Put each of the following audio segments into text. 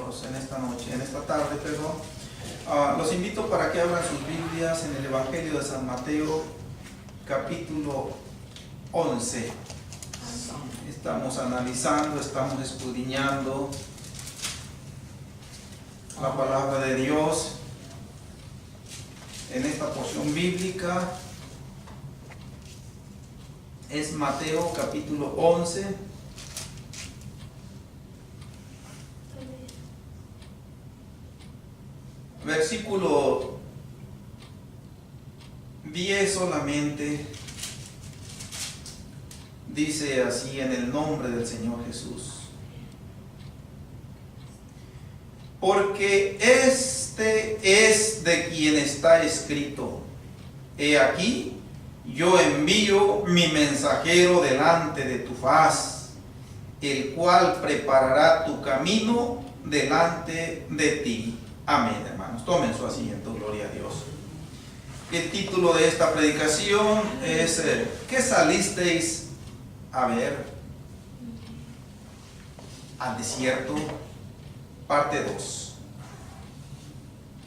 Dios en esta noche, en esta tarde, perdón. Los invito para que abran sus Biblias en el Evangelio de San Mateo, capítulo 11. Estamos analizando, estamos escudriñando la palabra de Dios en esta porción bíblica. Es Mateo capítulo 11. Versículo 10 solamente. Dice así: en el nombre del Señor Jesús. Porque este es de quien está escrito: he aquí, yo envío mi mensajero delante de tu faz, el cual preparará tu camino delante de ti. Amén, hermanos. Tomen su asiento, gloria a Dios. El título de esta predicación es ¿qué salisteis a ver al desierto? Parte 2.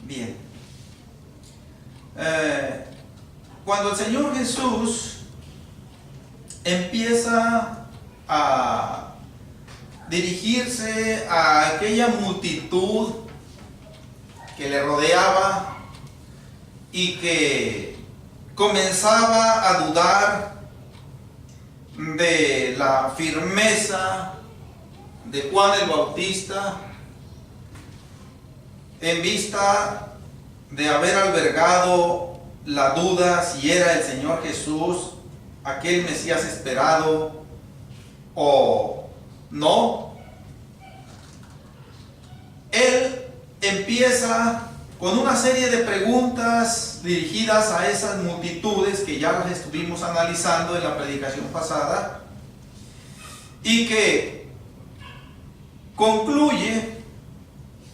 Bien. Cuando el Señor Jesús empieza a dirigirse a aquella multitud que le rodeaba y que comenzaba a dudar de la firmeza de Juan el Bautista, en vista de haber albergado la duda si era el Señor Jesús aquel Mesías esperado o no, Él empieza con una serie de preguntas dirigidas a esas multitudes que ya las estuvimos analizando en la predicación pasada, y que concluye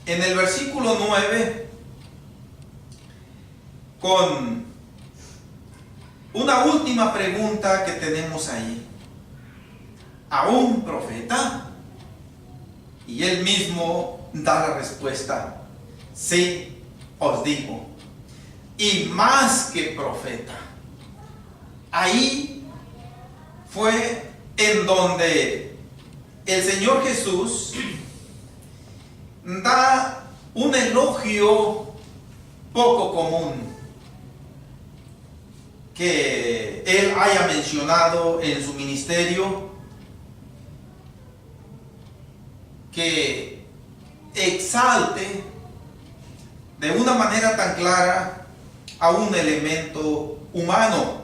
en el versículo 9 con una última pregunta que tenemos ahí: ¿a un profeta? Y él mismo da la respuesta: sí, os digo, y más que profeta. Ahí fue en donde el Señor Jesús da un elogio poco común que Él haya mencionado en su ministerio, que exalte de una manera tan clara a un elemento humano.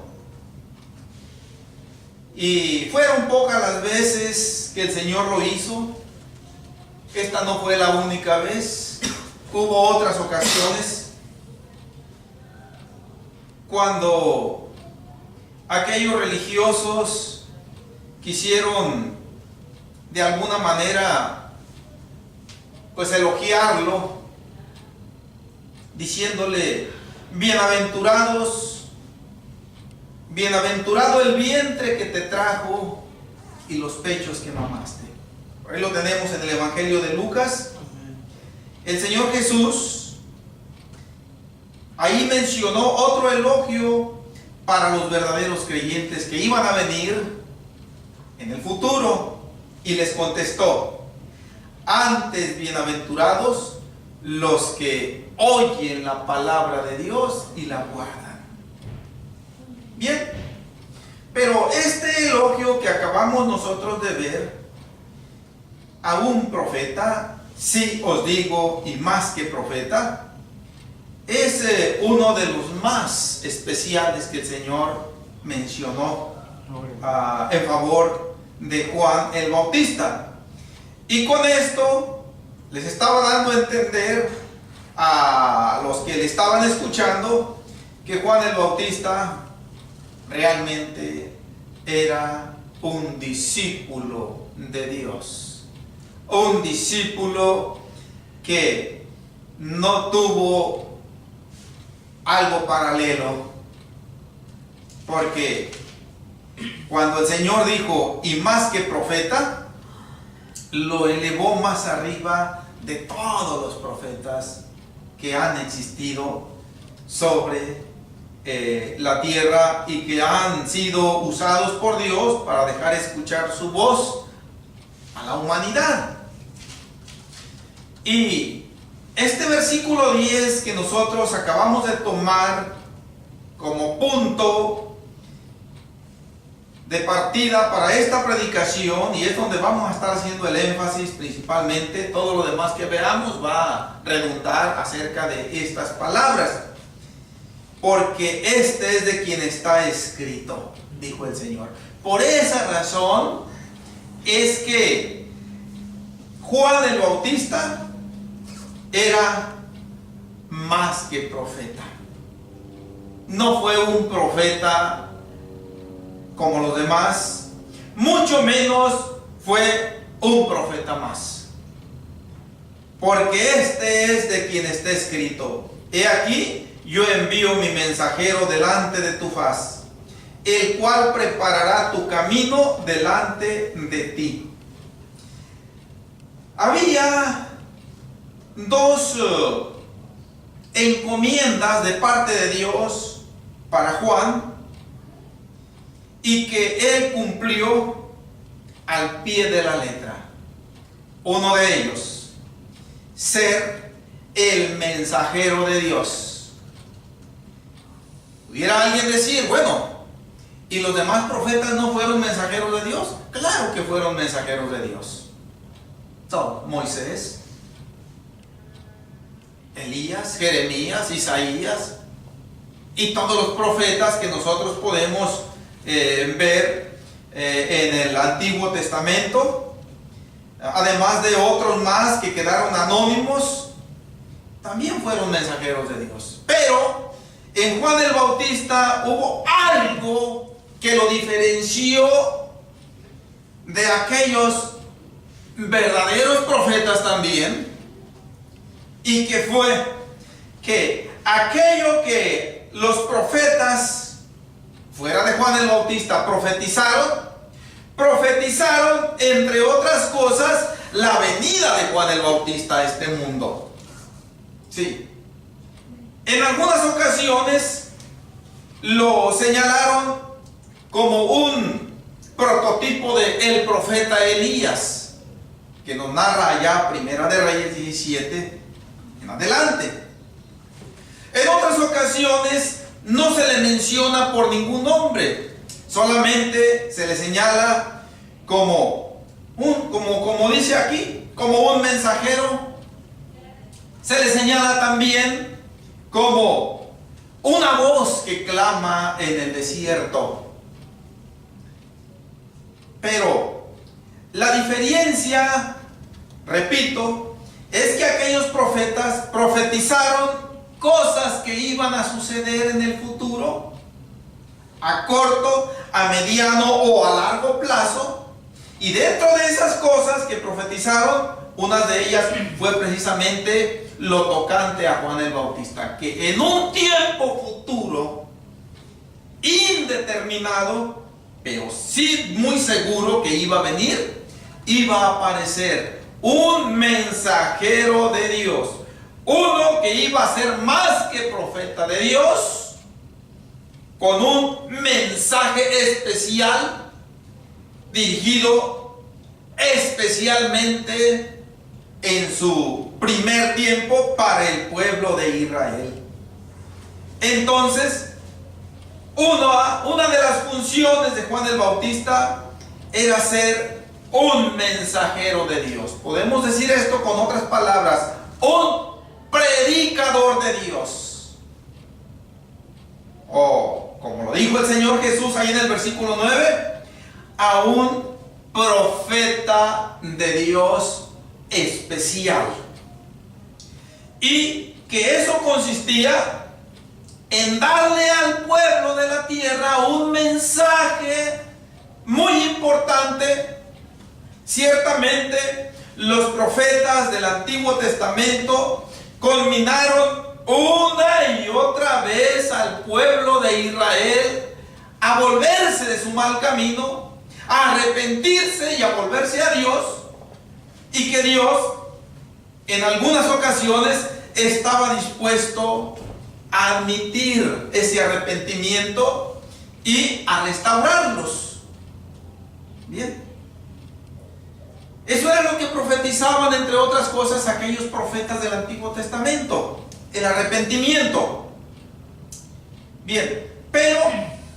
Y fueron pocas las veces que el Señor lo hizo. Esta no fue la única vez. Hubo otras ocasiones cuando aquellos religiosos quisieron de alguna manera pues elogiarlo, diciéndole: bienaventurados, bienaventurado el vientre que te trajo y los pechos que mamaste. Por ahí lo tenemos en el Evangelio de Lucas. El Señor Jesús ahí mencionó otro elogio para los verdaderos creyentes que iban a venir en el futuro, y les contestó: antes bienaventurados los que oyen la palabra de Dios y la guardan. Bien, pero este elogio que acabamos nosotros de ver a un profeta, sí os digo, y más que profeta, es uno de los más especiales que el Señor mencionó en favor de Juan el Bautista. Y con esto les estaba dando a entender a los que le estaban escuchando que Juan el Bautista realmente era un discípulo de Dios, un discípulo que no tuvo algo paralelo, porque cuando el Señor dijo: y más que profeta, lo elevó más arriba de todos los profetas que han existido sobre la tierra y que han sido usados por Dios para dejar escuchar su voz a la humanidad. Y este versículo 10 que nosotros acabamos de tomar como punto de partida para esta predicación, y es donde vamos a estar haciendo el énfasis principalmente, todo lo demás que veamos va a redundar acerca de estas palabras, porque este es de quien está escrito, dijo el Señor. Por esa razón es que Juan el Bautista era más que profeta. No fue un profeta como los demás, mucho menos fue un profeta más, porque este es de quien está escrito: he aquí, yo envío mi mensajero delante de tu faz, el cual preparará tu camino delante de ti. Había dos encomiendas de parte de Dios para Juan, y que él cumplió al pie de la letra. Uno de ellos, ser el mensajero de Dios. ¿Pudiera alguien decir, bueno, ¿y los demás profetas no fueron mensajeros de Dios? Claro que fueron mensajeros de Dios. Moisés, Elías, Jeremías, Isaías y todos los profetas que nosotros podemos ver en el Antiguo Testamento, además de otros más que quedaron anónimos, también fueron mensajeros de Dios. Pero en Juan el Bautista hubo algo que lo diferenció de aquellos verdaderos profetas también, y que fue que aquello que los profetas fuera de Juan el Bautista profetizaron, entre otras cosas, la venida de Juan el Bautista a este mundo. Sí. En algunas ocasiones lo señalaron como un prototipo de el profeta Elías, que nos narra allá Primera de Reyes 17 en adelante. En otras ocasiones no se le menciona por ningún nombre, solamente se le señala como dice aquí, como un mensajero. Se le señala también como una voz que clama en el desierto. Pero la diferencia, repito, es que aquellos profetas profetizaron cosas que iban a suceder en el futuro, a corto, a mediano o a largo plazo. Y dentro de esas cosas que profetizaron, una de ellas fue precisamente lo tocante a Juan el Bautista, que en un tiempo futuro, indeterminado, pero sí muy seguro que iba a venir, iba a aparecer un mensajero de Dios, uno que iba a ser más que profeta de Dios, con un mensaje especial, dirigido especialmente en su primer tiempo para el pueblo de Israel. Entonces, una de las funciones de Juan el Bautista era ser un mensajero de Dios. Podemos decir esto con otras palabras: un predicador de Dios. O, como lo dijo el Señor Jesús ahí en el versículo 9, a un profeta de Dios especial. Y que eso consistía en darle al pueblo de la tierra un mensaje muy importante. Ciertamente, los profetas del Antiguo Testamento culminaron una y otra vez al pueblo de Israel a volverse de su mal camino, a arrepentirse y a volverse a Dios. y que Dios en algunas ocasiones estaba dispuesto a admitir ese arrepentimiento y a restaurarlos. Bien. Eso era lo que profetizaban, entre otras cosas, aquellos profetas del Antiguo Testamento, el arrepentimiento. Bien, pero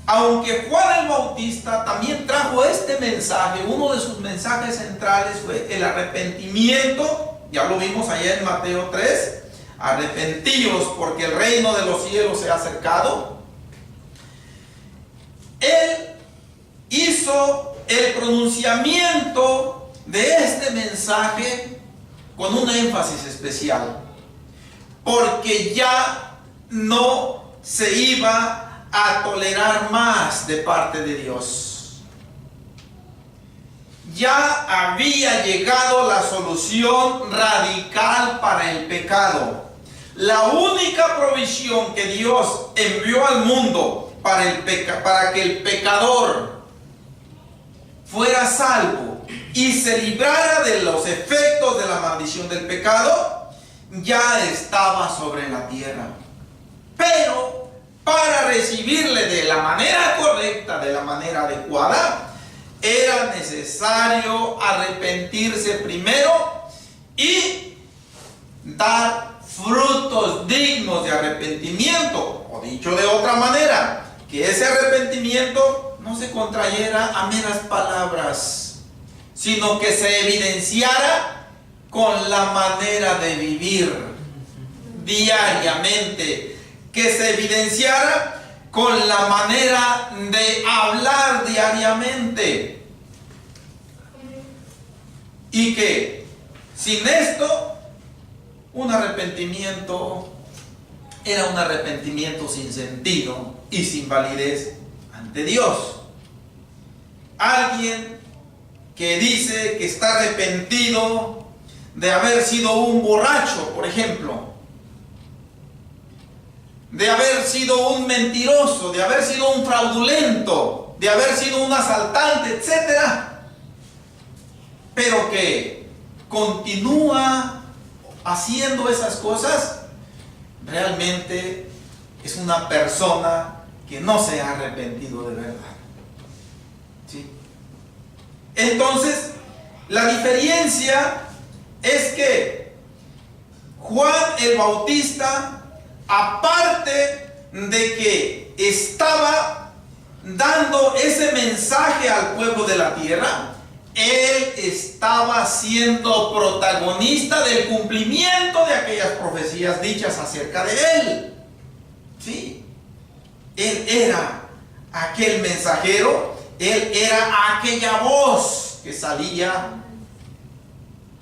aunque Juan el Bautista también trajo este mensaje, uno de sus mensajes centrales fue el arrepentimiento, ya lo vimos allá en Mateo 3, arrepentíos porque el reino de los cielos se ha acercado. Él hizo el pronunciamiento de este mensaje con un énfasis especial, porque ya no se iba a tolerar más de parte de Dios. Ya había llegado la solución radical para el pecado. La única provisión que Dios envió al mundo para que el pecador fuera salvo y se librara de los efectos de la maldición del pecado, ya estaba sobre la tierra. Pero para recibirle de la manera correcta, de la manera adecuada, era necesario arrepentirse primero y dar frutos dignos de arrepentimiento. O dicho de otra manera, que ese arrepentimiento no se contrayera a meras palabras, sino que se evidenciara con la manera de vivir diariamente, que se evidenciara con la manera de hablar diariamente, y que sin esto un arrepentimiento era un arrepentimiento sin sentido y sin validez ante Dios. Alguien que dice que está arrepentido de haber sido un borracho, por ejemplo, de haber sido un mentiroso, de haber sido un fraudulento, de haber sido un asaltante, etc., pero que continúa haciendo esas cosas, realmente es una persona que no se ha arrepentido de verdad. ¿Sí? Entonces, la diferencia es que Juan el Bautista, aparte de que estaba dando ese mensaje al pueblo de la tierra, él estaba siendo protagonista del cumplimiento de aquellas profecías dichas acerca de él. Sí, él era aquel mensajero, él era aquella voz que salía,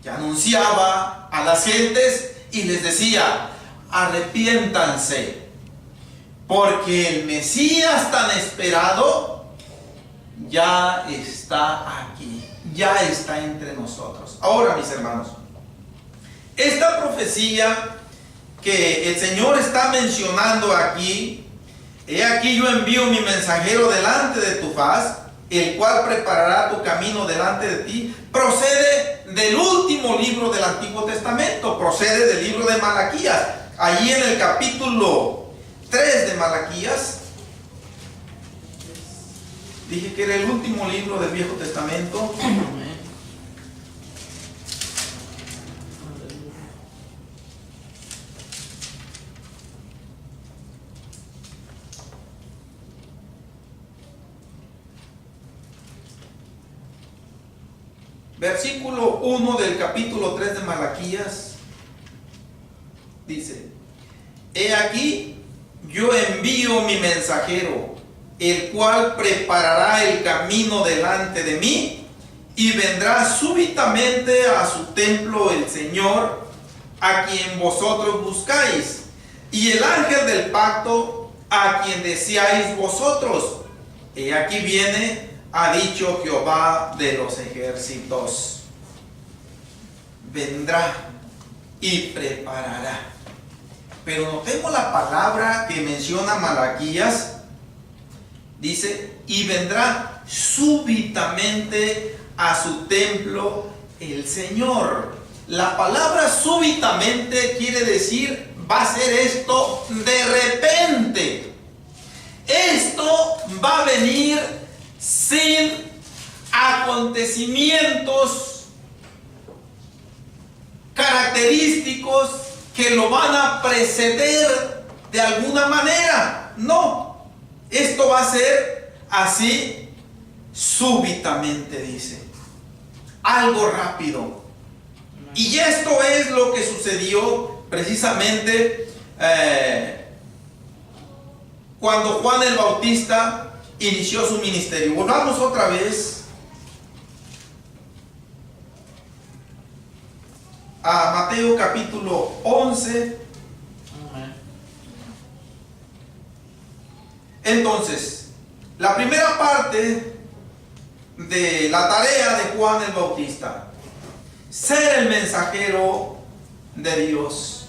que anunciaba a las gentes y les decía: arrepiéntanse, porque el Mesías tan esperado ya está aquí, ya está entre nosotros. Ahora, mis hermanos, esta profecía que el Señor está mencionando aquí, he aquí yo envío mi mensajero delante de tu faz, el cual preparará tu camino delante de ti, procede del último libro del Antiguo Testamento, procede del libro de Malaquías. Allí en el capítulo 3 de Malaquías, dije que era el último libro del Viejo Testamento. Versículo 1 del capítulo 3 de Malaquías dice: he aquí yo envío mi mensajero, el cual preparará el camino delante de mí, y vendrá súbitamente a su templo el Señor, a quien vosotros buscáis, y el ángel del pacto, a quien deseáis vosotros. He aquí viene, ha dicho Jehová de los ejércitos. Vendrá y preparará. Pero notemos la palabra que menciona Malaquías. Dice: y vendrá súbitamente a su templo el Señor. La palabra súbitamente quiere decir, va a ser esto de repente. Esto va a venir sin acontecimientos característicos que lo van a preceder de alguna manera. No, esto va a ser así súbitamente, dice. Algo rápido. Y esto es lo que sucedió precisamente cuando Juan el Bautista inició su ministerio. Volvamos otra vez a Mateo capítulo 11. Entonces, la primera parte de la tarea de Juan el Bautista: ser el mensajero de Dios.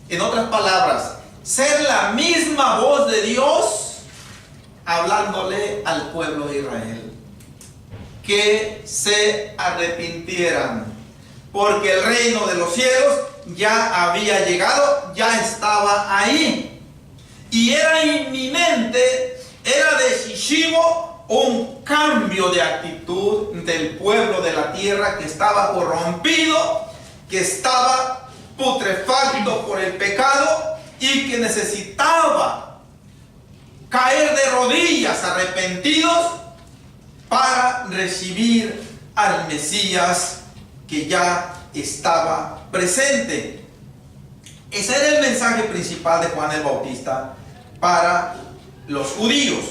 En otras palabras, ser la misma voz de Dios hablándole al pueblo de Israel, que se arrepintieran, porque el reino de los cielos ya había llegado, ya estaba ahí, y era inminente, era decisivo un cambio de actitud del pueblo de la tierra, que estaba corrompido, que estaba putrefacto por el pecado y que necesitaba caer de rodillas arrepentidos para recibir al Mesías que ya estaba presente. Ese era el mensaje principal de Juan el Bautista para los judíos.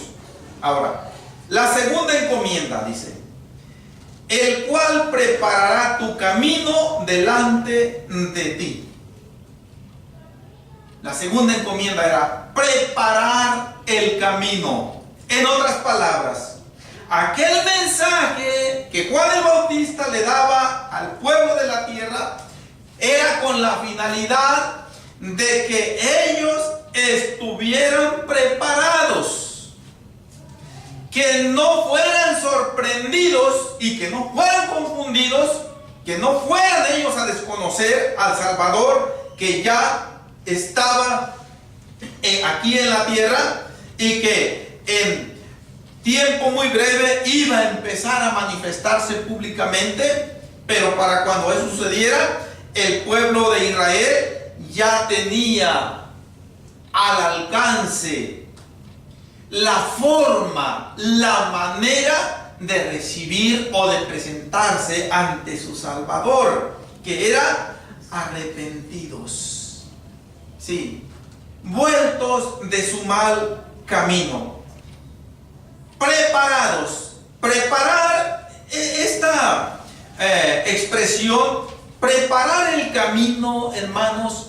Ahora, la segunda encomienda dice: el cual preparará tu camino delante de ti. La segunda encomienda era preparar el camino. En otras palabras, aquel mensaje que Juan el Bautista le daba al pueblo de la tierra era con la finalidad de que ellos estuvieran preparados, que no fueran sorprendidos y que no fueran confundidos, que no fueran ellos a desconocer al Salvador que ya estaba aquí en la tierra y que en tiempo muy breve iba a empezar a manifestarse públicamente. Pero para cuando eso sucediera, el pueblo de Israel ya tenía al alcance la forma, la manera de recibir o de presentarse ante su Salvador, que era arrepentidos. Sí, vueltos de su mal camino, preparados. Preparar, esta expresión, preparar el camino, hermanos,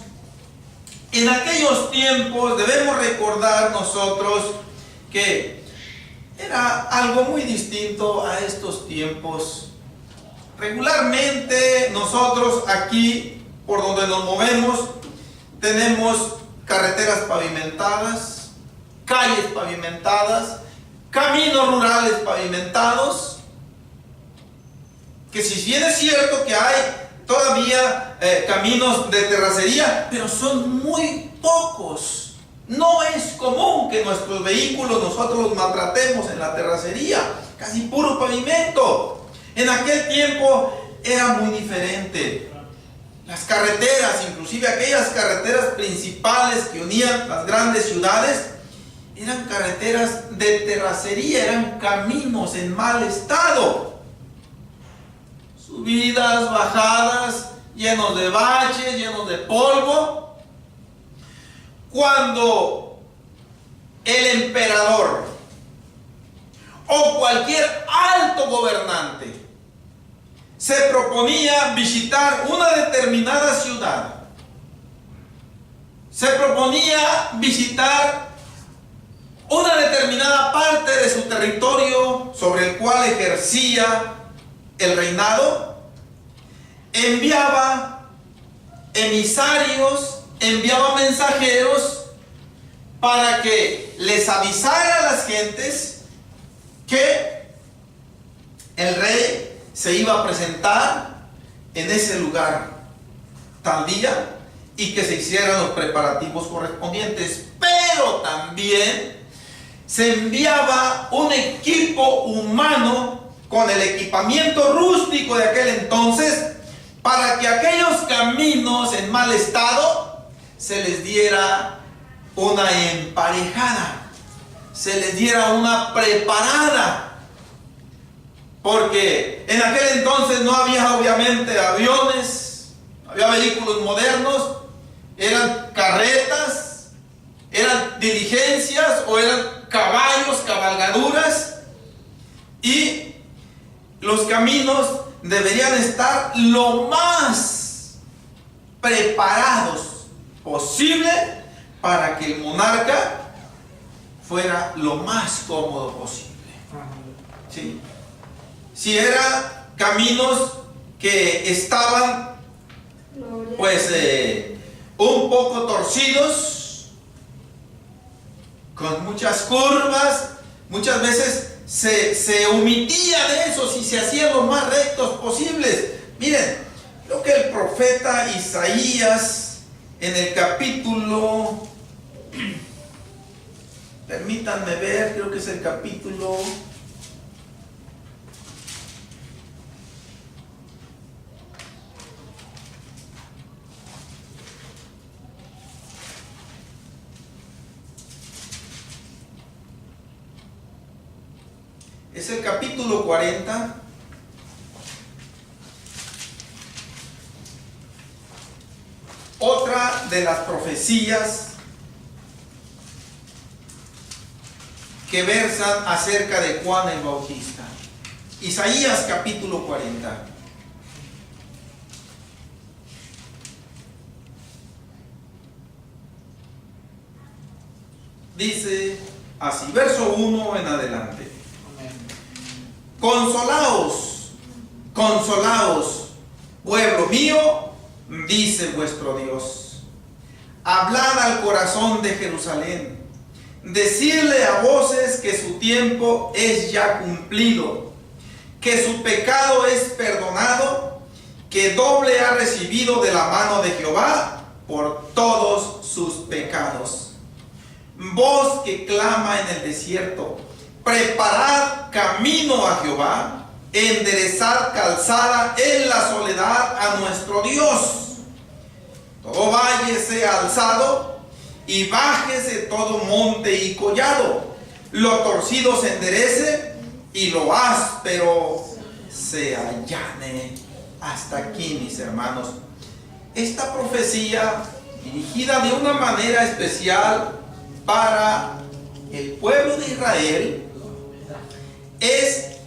en aquellos tiempos debemos recordar nosotros que era algo muy distinto a estos tiempos. Regularmente nosotros aquí, por donde nos movemos, tenemos carreteras pavimentadas, calles pavimentadas, caminos rurales pavimentados, que si bien es cierto que hay todavía caminos de terracería, pero son muy pocos. No es común que nuestros vehículos nosotros los maltratemos en la terracería, casi puro pavimento. En aquel tiempo era muy diferente. Las carreteras, inclusive aquellas carreteras principales que unían las grandes ciudades, eran carreteras de terracería, eran caminos en mal estado. Subidas, bajadas, llenos de baches, llenos de polvo. Cuando el emperador o cualquier alto gobernante se proponía visitar una determinada ciudad, se proponía visitar una determinada parte de su territorio sobre el cual ejercía el reinado, enviaba emisarios, enviaba mensajeros para que les avisara a las gentes que el rey se iba a presentar en ese lugar tal día y que se hicieran los preparativos correspondientes. Pero también se enviaba un equipo humano con el equipamiento rústico de aquel entonces para que aquellos caminos en mal estado se les diera una emparejada, se les diera una preparada, porque en aquel entonces no había obviamente aviones, no había vehículos modernos, eran carretas, eran diligencias o eran caballos, cabalgaduras, y los caminos deberían estar lo más preparados posible para que el monarca fuera lo más cómodo posible. ¿Sí? Si eran caminos que estaban pues un poco torcidos, con muchas curvas, muchas veces se omitía de eso y se hacían los más rectos posibles. Miren, lo que el profeta Isaías en el capítulo, permítanme ver, creo que es el capítulo 40. Otra de las profecías que versan acerca de Juan el Bautista. Isaías capítulo 40. Dice así, verso 1 en adelante. Consolaos, consolaos, pueblo mío, dice vuestro Dios. Hablad al corazón de Jerusalén. Decidle a voces que su tiempo es ya cumplido, que su pecado es perdonado, que doble ha recibido de la mano de Jehová por todos sus pecados. Voz que clama en el desierto, preparad camino a Jehová, enderezad calzada en la soledad a nuestro Dios. Todo valle sea alzado y bájese todo monte y collado. Lo torcido se enderece y lo áspero se allane. Hasta aquí, mis hermanos. Esta profecía, dirigida de una manera especial para el pueblo de Israel, es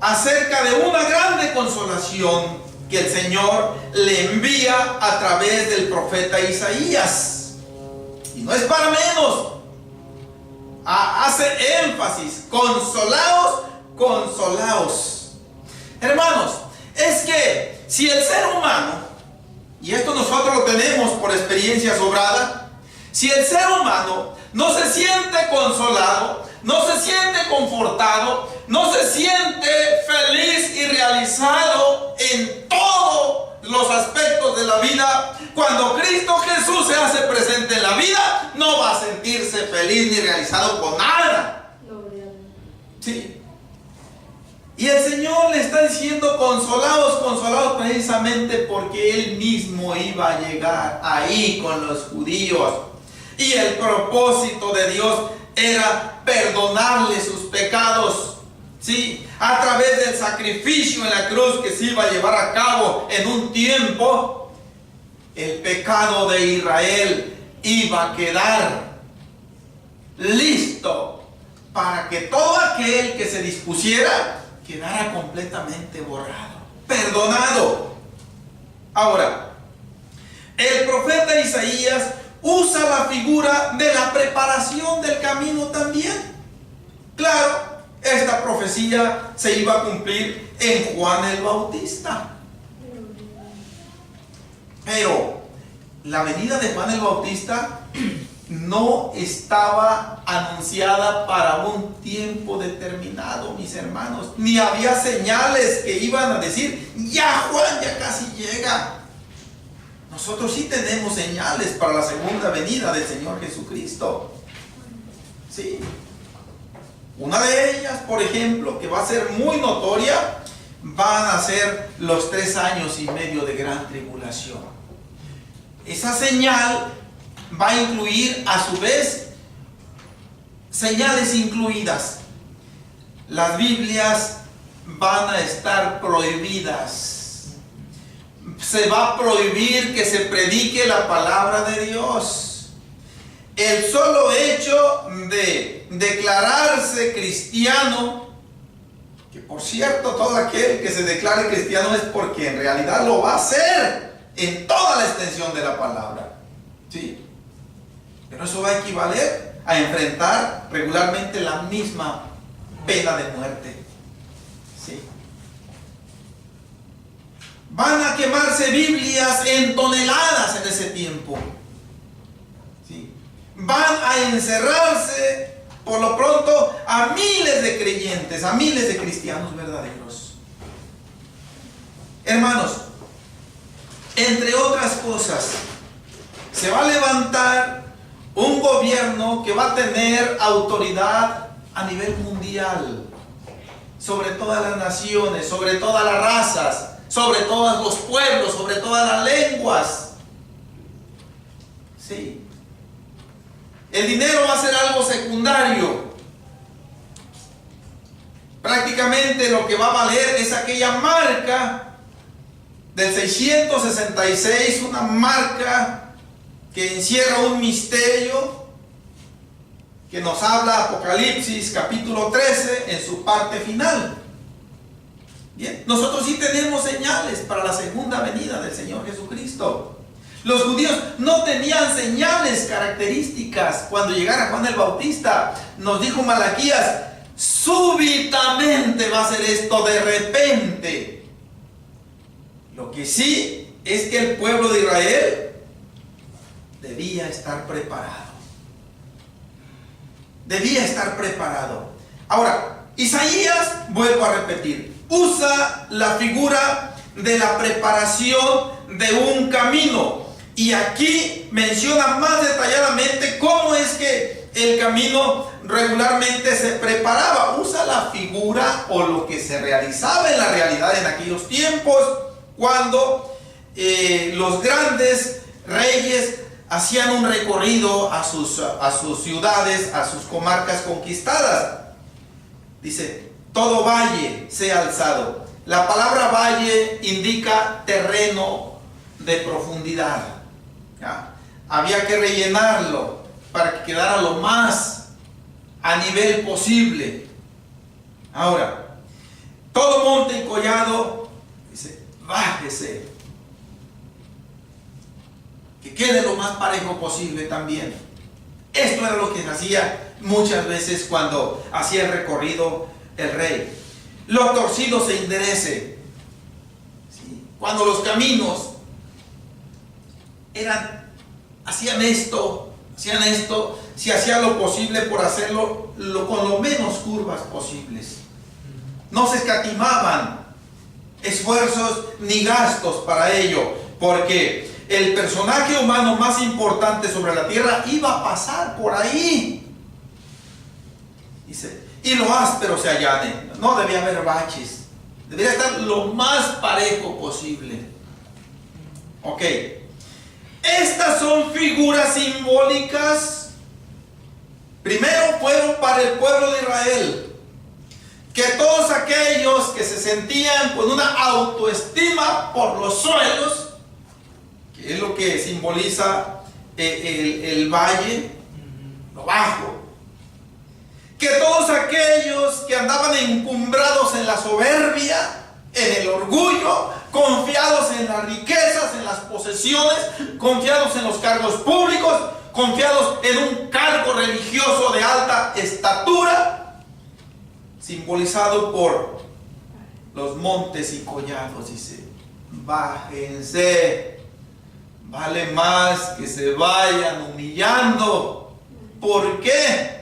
acerca de una grande consolación que el Señor le envía a través del profeta Isaías. Y no es para menos. Hace énfasis: consolaos, consolaos. Hermanos, es que si el ser humano, y esto nosotros lo tenemos por experiencia sobrada, si el ser humano no se siente consolado, no se siente confortado, no se siente feliz y realizado en todos los aspectos de la vida, cuando Cristo Jesús se hace presente en la vida, no va a sentirse feliz ni realizado con nada. Sí. Y el Señor le está diciendo: consolaos, consolaos, precisamente porque Él mismo iba a llegar ahí con los judíos. Y el propósito de Dios era perdonarle sus pecados, ¿sí? A través del sacrificio en la cruz que se iba a llevar a cabo en un tiempo, el pecado de Israel iba a quedar listo para que todo aquel que se dispusiera quedara completamente borrado, perdonado. Ahora, el profeta Isaías usa la figura de la preparación del camino también. Claro, esta profecía se iba a cumplir en Juan el Bautista. Pero la venida de Juan el Bautista no estaba anunciada para un tiempo determinado, mis hermanos. Ni había señales que iban a decir, ya Juan ya casi llega. Nosotros sí tenemos señales para la segunda venida del Señor Jesucristo. Sí. Una de ellas, por ejemplo, que va a ser muy notoria, van a ser los 3 años y medio de gran tribulación. Esa señal va a incluir a su vez señales incluidas. Las Biblias van a estar prohibidas. Se va a prohibir que se predique la palabra de Dios. El solo hecho de declararse cristiano, que por cierto todo aquel que se declare cristiano es porque en realidad lo va a hacer en toda la extensión de la palabra. ¿Sí? Pero eso va a equivaler a enfrentar regularmente la misma pena de muerte. ¿Sí? Van a quemarse Biblias en toneladas en ese tiempo. ¿Sí? Van a encerrarse por lo pronto a miles de creyentes, a miles de cristianos verdaderos. Hermanos, entre otras cosas, se va a levantar un gobierno que va a tener autoridad a nivel mundial sobre todas las naciones, sobre todas las razas, sobre todos los pueblos, sobre todas las lenguas. Sí. El dinero va a ser algo secundario. Prácticamente lo que va a valer es aquella marca del 666, una marca que encierra un misterio que nos habla Apocalipsis capítulo 13 en su parte final. Bien, nosotros sí tenemos señales para la segunda venida del Señor Jesucristo. Los judíos no tenían señales características cuando llegara Juan el Bautista. Nos dijo Malaquías, súbitamente va a ser esto, de repente. Lo que sí es que el pueblo de Israel debía estar preparado. Debía estar preparado. Ahora, Isaías, vuelvo a repetir, usa la figura de la preparación de un camino. Y aquí menciona más detalladamente cómo es que el camino regularmente se preparaba. Usa la figura o lo que se realizaba en la realidad en aquellos tiempos, cuando los grandes reyes hacían un recorrido a sus ciudades, a sus comarcas conquistadas. Dice, todo valle sea alzado. La palabra valle indica terreno de profundidad. ¿Ya? Había que rellenarlo para que quedara lo más a nivel posible. Ahora, todo monte y collado, dice, bájese. Que quede lo más parejo posible también. Esto era lo que se hacía muchas veces cuando hacía el recorrido el rey. Lo torcido se enderece. ¿Sí? Cuando los caminos hacían esto, se hacía lo posible por hacerlo con lo menos curvas posibles. No se escatimaban esfuerzos ni gastos para ello, porque el personaje humano más importante sobre la tierra iba a pasar por ahí. Dice, y lo áspero se allane. No debía haber baches, debería estar lo más parejo posible. Ok. Estas son figuras simbólicas. Primero fueron para el pueblo de Israel, que todos aquellos que se sentían con una autoestima por los suelos, que es lo que simboliza el valle, lo bajo, que todos aquellos que andaban encumbrados en la soberbia, en el orgullo, confiados en las riquezas, en las posesiones, confiados en los cargos públicos, confiados en un cargo religioso de alta estatura, simbolizado por los montes y collados. Dice, bájense, vale más que se vayan humillando. ¿Por qué?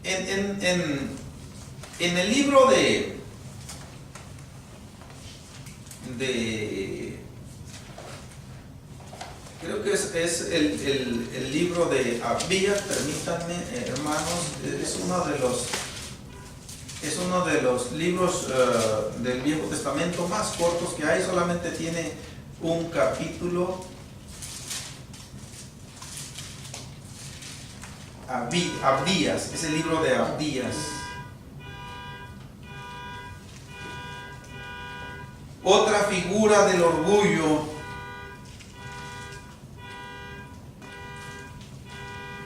En el libro creo que es el libro de Abías, permítanme, hermanos, es uno de los libros del Viejo Testamento más cortos que hay, solamente tiene un capítulo. Abdías, es el libro de Abdías. Otra figura del orgullo,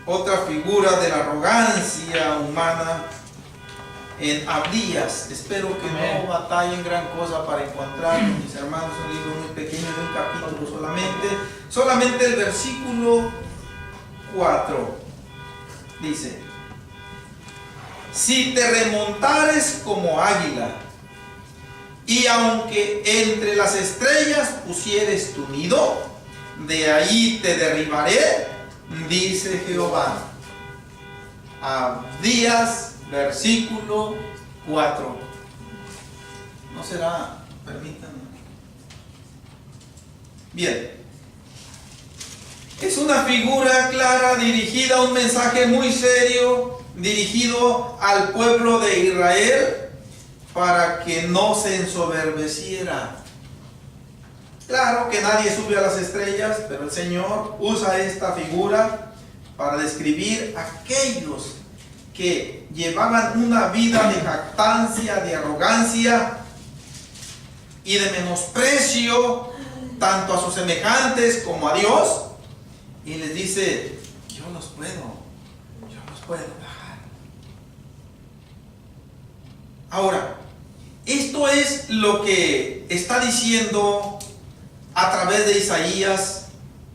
otra figura de la arrogancia humana en Abdías. Espero que no batallen gran cosa para encontrarlo, mis hermanos. Un libro muy pequeño, de un capítulo solamente el versículo 4 dice: si te remontares como águila, y aunque entre las estrellas pusieres tu nido, de ahí te derribaré, dice Jehová. Abdías, versículo 4. ¿No será? Permítanme. Bien. Es una figura clara dirigida a un mensaje muy serio, dirigido al pueblo de Israel, para que no se ensoberbeciera. Claro que nadie sube a las estrellas, pero el Señor usa esta figura para describir a aquellos que llevaban una vida de jactancia, de arrogancia y de menosprecio tanto a sus semejantes como a Dios, y les dice: yo los puedo bajar. Ahora, esto es lo que está diciendo a través de Isaías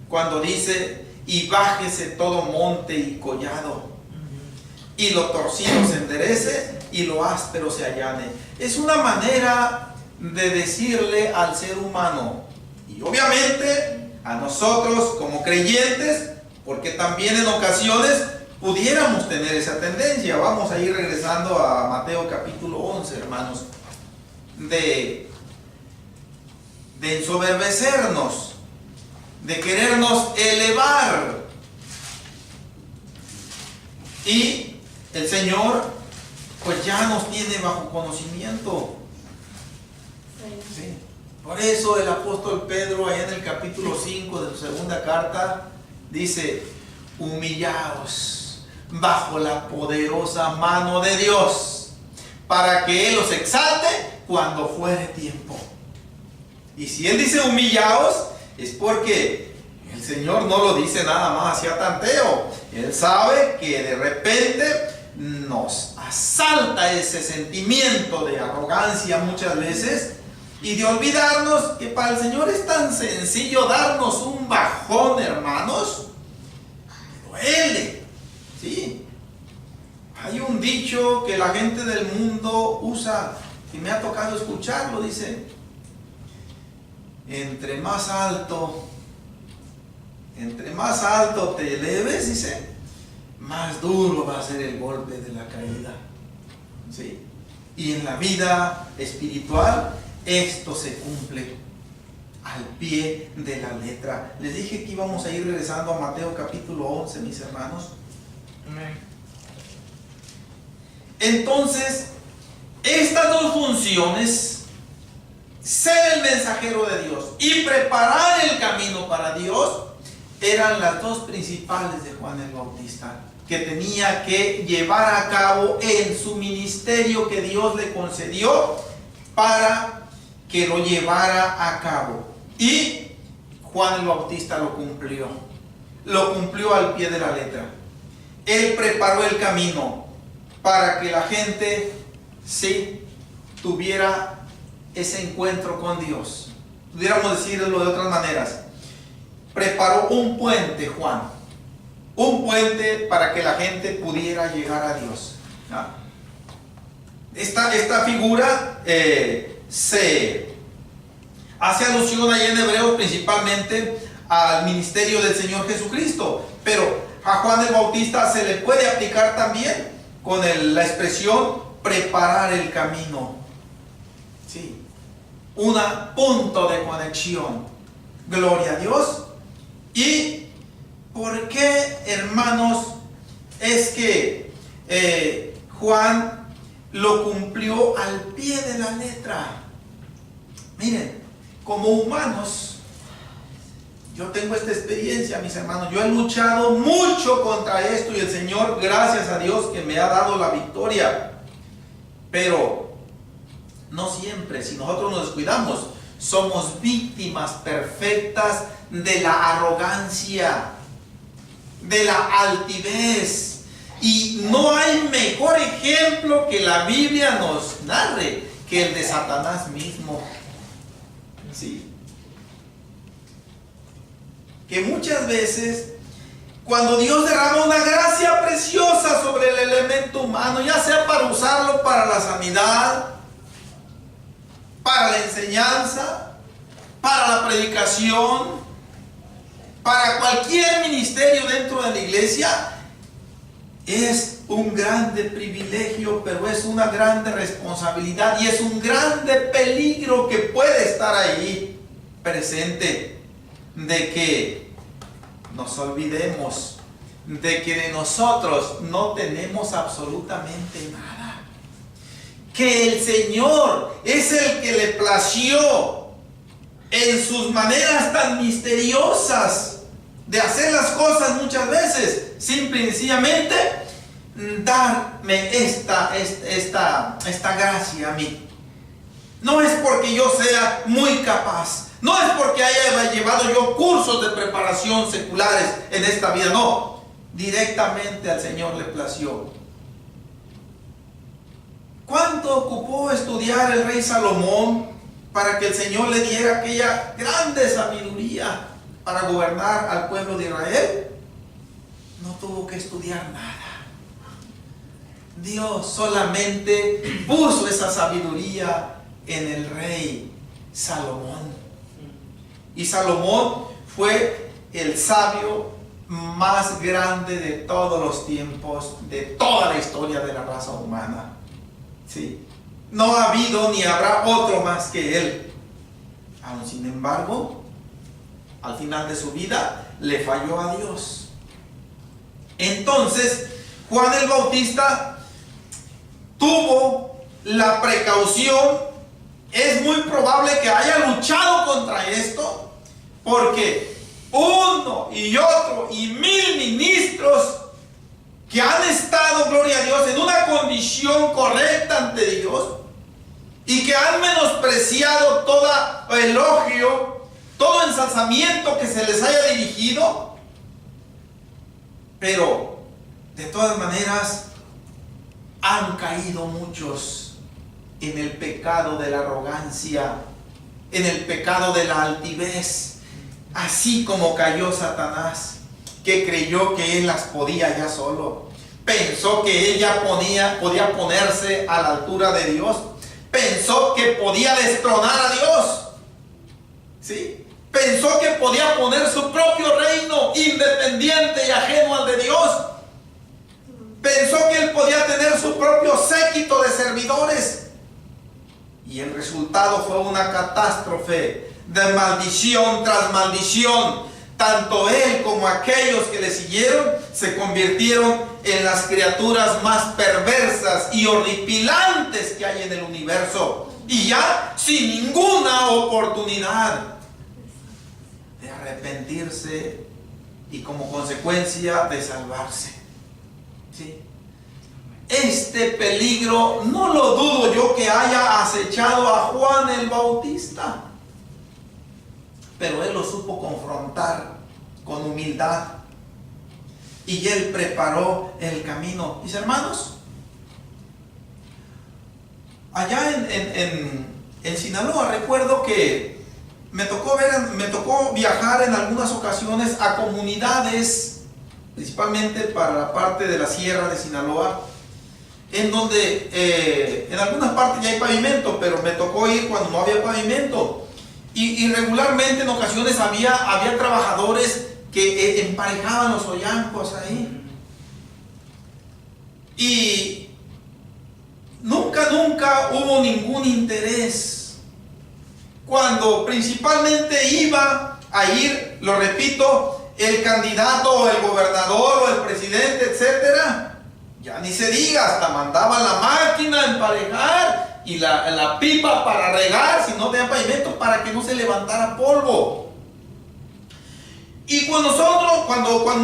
cuando dice: y bájese todo monte y collado, y lo torcido se enderece, y lo áspero se allane. Es una manera de decirle al ser humano, y obviamente a nosotros como creyentes, porque también en ocasiones pudiéramos tener esa tendencia. Vamos a ir regresando a Mateo capítulo 11, hermanos, de ensoberbecernos, de querernos elevar. Y el Señor pues ya nos tiene bajo conocimiento. Sí. Por eso el apóstol Pedro, allá en el capítulo 5 de su segunda carta, dice: humillaos bajo la poderosa mano de Dios, para que Él os exalte cuando fuere tiempo. Y si Él dice humillaos, es porque el Señor no lo dice nada más hacia tanteo. Él sabe que de repente nos asalta ese sentimiento de arrogancia muchas veces, y de olvidarnos que para el Señor es tan sencillo darnos un bajón, hermanos. Duele, ¿sí? Hay un dicho que la gente del mundo usa, y me ha tocado escucharlo, dice: entre más alto te eleves, dice, más duro va a ser el golpe de la caída. ¿Sí? Y en la vida espiritual esto se cumple al pie de la letra. Les dije que íbamos a ir regresando a Mateo capítulo 11, mis hermanos. Entonces, estas dos funciones, ser el mensajero de Dios y preparar el camino para Dios, eran las dos principales de Juan el Bautista, que tenía que llevar a cabo en su ministerio que Dios le concedió para que lo llevara a cabo. Y Juan el Bautista lo cumplió al pie de la letra. Él preparó el camino para que la gente sí tuviera ese encuentro con Dios. Pudiéramos decirlo de otras maneras. Preparó un puente, Juan, un puente para que la gente pudiera llegar a Dios. Esta figura se hace alusión ahí en Hebreos principalmente al ministerio del Señor Jesucristo. Pero a Juan el Bautista se le puede aplicar también con la expresión preparar el camino. Sí, un punto de conexión. Gloria a Dios. ¿Y por qué, hermanos, es que Juan lo cumplió al pie de la letra? Miren, como humanos, yo tengo esta experiencia, mis hermanos. Yo he luchado mucho contra esto y el Señor, gracias a Dios, que me ha dado la victoria. Pero no siempre, si nosotros nos descuidamos, somos víctimas perfectas de la arrogancia, de la altivez. Y no hay mejor ejemplo que la Biblia nos narre que el de Satanás mismo. Sí. Que muchas veces, cuando Dios derrama una gracia preciosa sobre el elemento humano, ya sea para usarlo para la sanidad, para la enseñanza, para la predicación, para cualquier ministerio dentro de la iglesia, es un grande privilegio, pero es una grande responsabilidad y es un grande peligro que puede estar ahí presente, de que nos olvidemos de que de nosotros no tenemos absolutamente nada, que el Señor es el que le plació en sus maneras tan misteriosas de hacer las cosas muchas veces, simple y sencillamente darme esta gracia a mí. No es porque yo sea muy capaz, no es porque haya llevado yo cursos de preparación seculares en esta vida, no, directamente al Señor le plació. ¿Cuánto ocupó estudiar el rey Salomón para que el Señor le diera aquella grande sabiduría para gobernar al pueblo de Israel? No tuvo que estudiar nada. Dios solamente puso esa sabiduría en el rey Salomón. Y Salomón fue el sabio más grande de todos los tiempos, de toda la historia de la raza humana. Sí. No ha habido ni habrá otro más que él. Aún sin embargo, al final de su vida le falló a Dios. Entonces, Juan el Bautista tuvo la precaución. Es muy probable que haya luchado contra esto, porque uno y otro y mil ministros que han estado, gloria a Dios, en una condición correcta ante Dios y que han menospreciado todo elogio, todo ensalzamiento que se les haya dirigido, pero de todas maneras han caído muchos en el pecado de la arrogancia, en el pecado de la altivez, así como cayó Satanás, que creyó que él las podía ya solo, pensó que él ya podía ponerse a la altura de Dios, pensó que podía destronar a Dios, ¿sí? Pensó que podía poner su propio reino independiente y ajeno al de Dios, pensó que él podía tener su propio séquito de servidores. Y el resultado fue una catástrofe de maldición tras maldición. Tanto él como aquellos que le siguieron se convirtieron en las criaturas más perversas y horripilantes que hay en el universo. Y ya sin ninguna oportunidad de arrepentirse y como consecuencia de salvarse. ¿Sí? Este peligro no lo dudo yo que haya acechado a Juan el Bautista, pero él lo supo confrontar con humildad y él preparó el camino. Mis hermanos, allá en Sinaloa recuerdo que me tocó viajar en algunas ocasiones a comunidades, principalmente para la parte de la sierra de Sinaloa, en donde en algunas partes ya hay pavimento, pero me tocó ir cuando no había pavimento. Y regularmente en ocasiones había trabajadores que emparejaban los ollancos ahí. Y nunca hubo ningún interés. Cuando principalmente iba a ir, lo repito, el candidato o el gobernador o el presidente, etcétera, ya ni se diga, hasta mandaban la máquina a emparejar y la pipa para regar, si no tenía pavimento, para que no se levantara polvo. Y cuando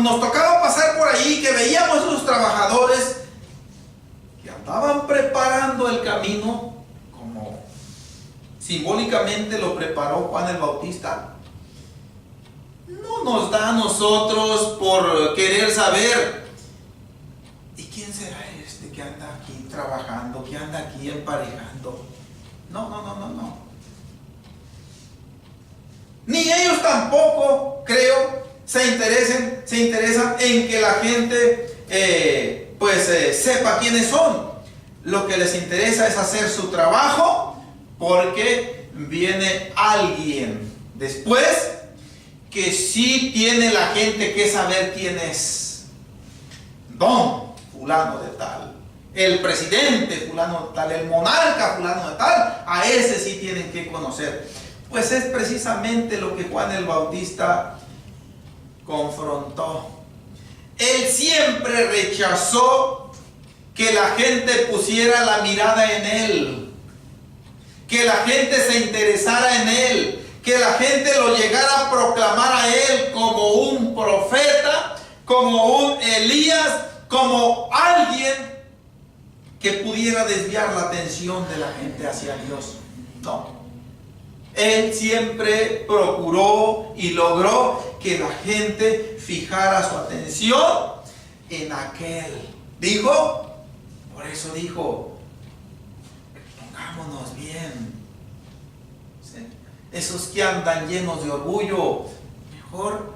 nos tocaba pasar por ahí, que veíamos a esos trabajadores que andaban preparando el camino, como simbólicamente lo preparó Juan el Bautista, no nos da a nosotros por querer saber, ¿y quién será este que anda aquí trabajando, que anda aquí emparejando? No. Ni ellos tampoco, creo, se interesan en que la gente sepa quiénes son. Lo que les interesa es hacer su trabajo, porque viene alguien después que sí tiene la gente que saber quién es. Don fulano de tal, el presidente fulano de tal, el monarca fulano de tal, a ese sí tienen que conocer. Pues es precisamente lo que Juan el Bautista confrontó. Él siempre rechazó que la gente pusiera la mirada en él, que la gente se interesara en él, que la gente lo llegara a proclamar a él como un profeta, como un Elías, como alguien que pudiera desviar la atención de la gente hacia Dios. No. Él siempre procuró y logró que la gente fijara su atención en aquel. Por eso dijo, pongámonos bien. ¿Sí? Esos que andan llenos de orgullo, mejor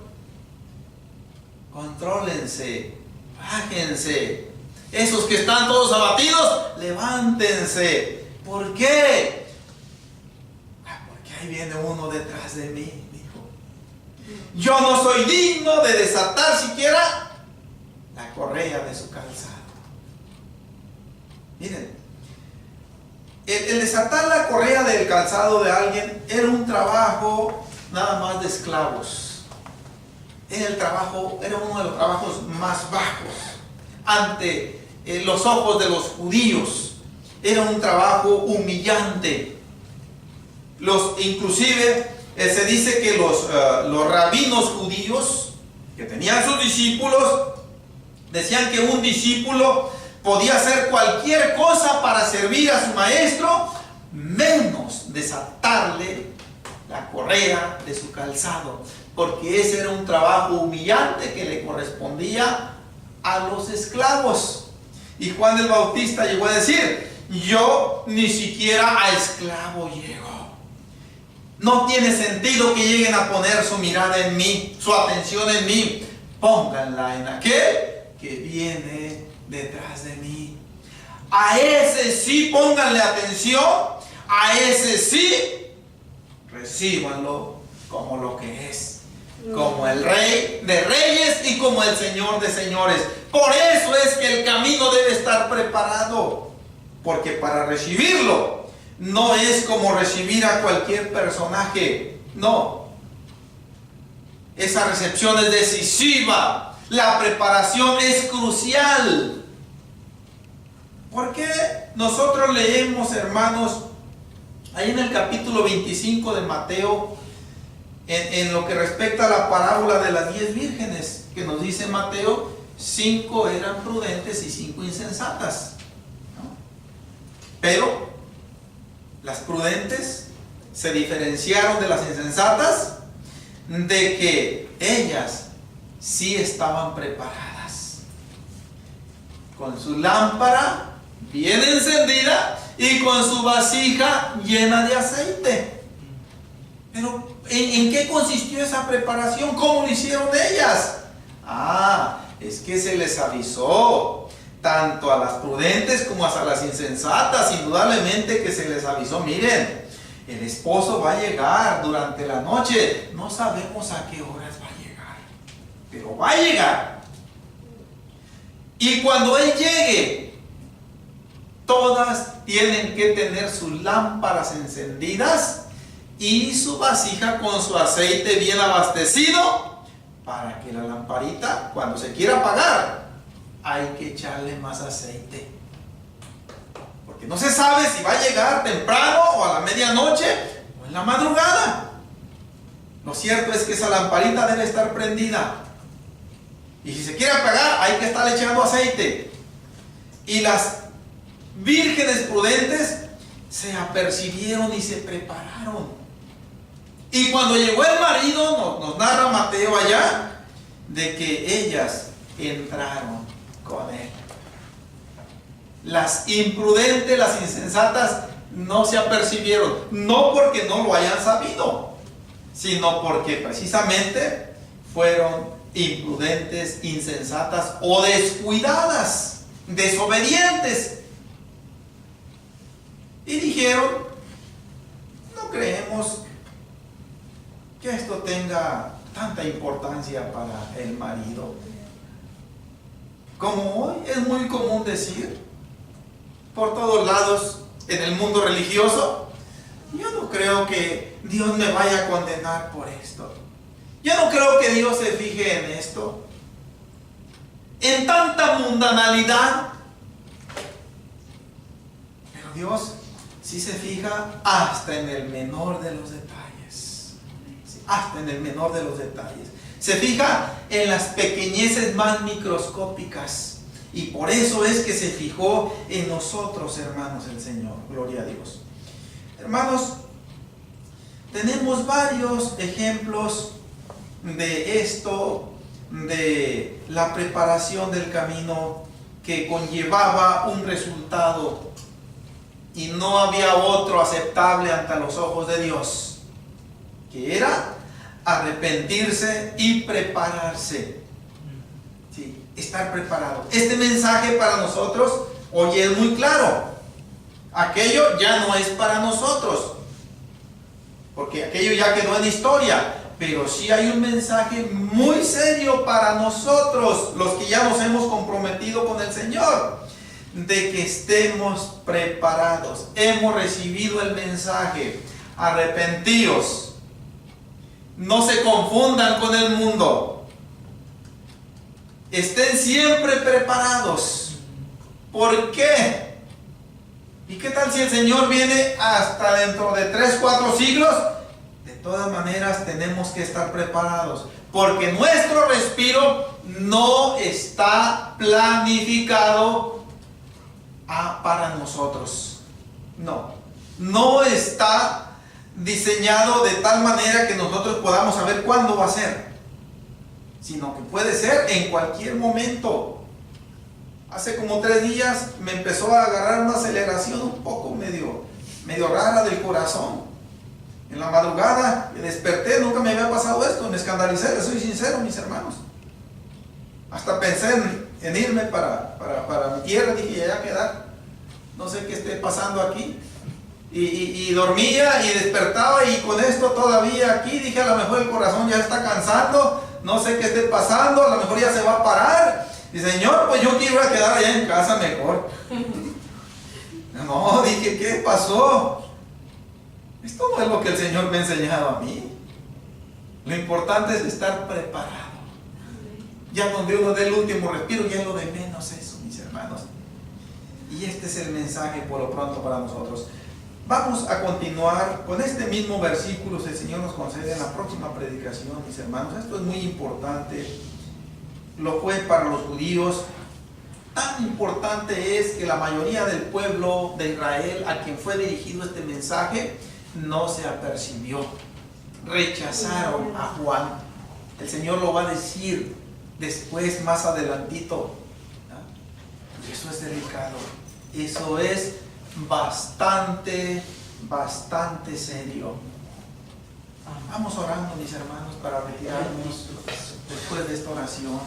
contrólense, bájense. Esos que están todos abatidos, levántense. ¿Por qué? Porque ahí viene uno detrás de mí, dijo. Yo no soy digno de desatar siquiera la correa de su calzado. Miren, el desatar la correa del calzado de alguien era un trabajo nada más de esclavos. Era uno de los trabajos más bajos ante los ojos de los judíos. Era un trabajo humillante. Inclusive se dice que los rabinos judíos que tenían sus discípulos decían que un discípulo podía hacer cualquier cosa para servir a su maestro, menos desatarle la correa de su calzado, porque ese era un trabajo humillante que le correspondía a los esclavos. Y Juan el Bautista llegó a decir, yo ni siquiera a esclavo llego. No tiene sentido que lleguen a poner su mirada en mí, su atención en mí. Pónganla en aquel que viene detrás de mí. A ese sí pónganle atención, a ese sí recíbanlo como lo que es, como el Rey de Reyes y como el Señor de Señores. Por eso es que el camino debe estar preparado, porque para recibirlo no es como recibir a cualquier personaje, no. Esa recepción es decisiva, la preparación es crucial. ¿Por qué nosotros leemos, hermanos, ahí en el capítulo 25 de Mateo, en lo que respecta a la parábola de las 10 vírgenes, que nos dice Mateo, 5 eran prudentes y 5 insensatas, ¿no? Pero las prudentes se diferenciaron de las insensatas de que ellas sí estaban preparadas, con su lámpara bien encendida y con su vasija llena de aceite. Pero ¿en qué consistió esa preparación? ¿Cómo lo hicieron ellas? Es que se les avisó tanto a las prudentes como a las insensatas. Indudablemente que se les avisó. Miren, el esposo va a llegar durante la noche. No sabemos a qué horas va a llegar, pero va a llegar. Y cuando Él llegue, todas tienen que tener sus lámparas encendidas y su vasija con su aceite bien abastecido, para que la lamparita, cuando se quiera apagar, hay que echarle más aceite. Porque no se sabe si va a llegar temprano o a la medianoche o en la madrugada. Lo cierto es que esa lamparita debe estar prendida. Y si se quiere apagar, hay que estar echando aceite. Y las vírgenes prudentes se apercibieron y se prepararon. Y cuando llegó el marido, nos narra Mateo allá, de que ellas entraron con él. Las imprudentes, las insensatas, no se apercibieron, no porque no lo hayan sabido, sino porque precisamente fueron imprudentes, insensatas o descuidadas, desobedientes. Y dijeron: no creemos que esto tenga tanta importancia para el marido. Como hoy es muy común decir por todos lados en el mundo religioso: yo no creo que Dios me vaya a condenar por esto. Yo no creo que Dios se fije en esto. En tanta mundanalidad. Pero Dios sí se fija hasta en el menor de los detalles. Hasta en el menor de los detalles. Se fija en las pequeñeces más microscópicas. Y por eso es que se fijó en nosotros, hermanos, el Señor. Gloria a Dios. Hermanos, tenemos varios ejemplos de esto, de la preparación del camino que conllevaba un resultado y no había otro aceptable ante los ojos de Dios, que era arrepentirse y prepararse. Sí, estar preparado. Este mensaje para nosotros hoy es muy claro. Aquello ya no es para nosotros, porque aquello ya quedó en historia. Pero sí hay un mensaje muy serio para nosotros, los que ya nos hemos comprometido con el Señor, de que estemos preparados. Hemos recibido el mensaje: arrepentíos. No se confundan con el mundo. Estén siempre preparados. ¿Por qué? ¿Y qué tal si el Señor viene hasta dentro de 3, 4 siglos? De todas maneras tenemos que estar preparados, porque nuestro respiro no está planificado para nosotros. No está diseñado de tal manera que nosotros podamos saber cuándo va a ser, sino que puede ser en cualquier momento. Hace como 3 días me empezó a agarrar una aceleración un poco medio rara del corazón. En la madrugada me desperté, nunca me había pasado esto, me escandalicé, les soy sincero, mis hermanos. Hasta pensé en irme para mi tierra, dije, ya quedar, no sé qué esté pasando aquí. Y dormía y despertaba, y con esto todavía aquí, dije, a lo mejor el corazón ya está cansando, no sé qué esté pasando, a lo mejor ya se va a parar. Y Señor, pues yo quiero quedar allá en casa mejor. No, dije, ¿qué pasó? Esto no es lo que el Señor me ha enseñado a mí. Lo importante es estar preparado. Ya donde uno dé el último respiro, ya es lo de menos eso, mis hermanos. Y este es el mensaje por lo pronto para nosotros. Vamos a continuar con este mismo versículo, si el Señor nos concede en la próxima predicación, mis hermanos. Esto es muy importante. Lo fue para los judíos. Tan importante es que la mayoría del pueblo de Israel, a quien fue dirigido este mensaje, no se apercibió. Rechazaron a Juan. El Señor lo va a decir después, más adelantito. Y eso es delicado. Eso es bastante serio. Vamos orando, mis hermanos, para retirarnos después de esta oración.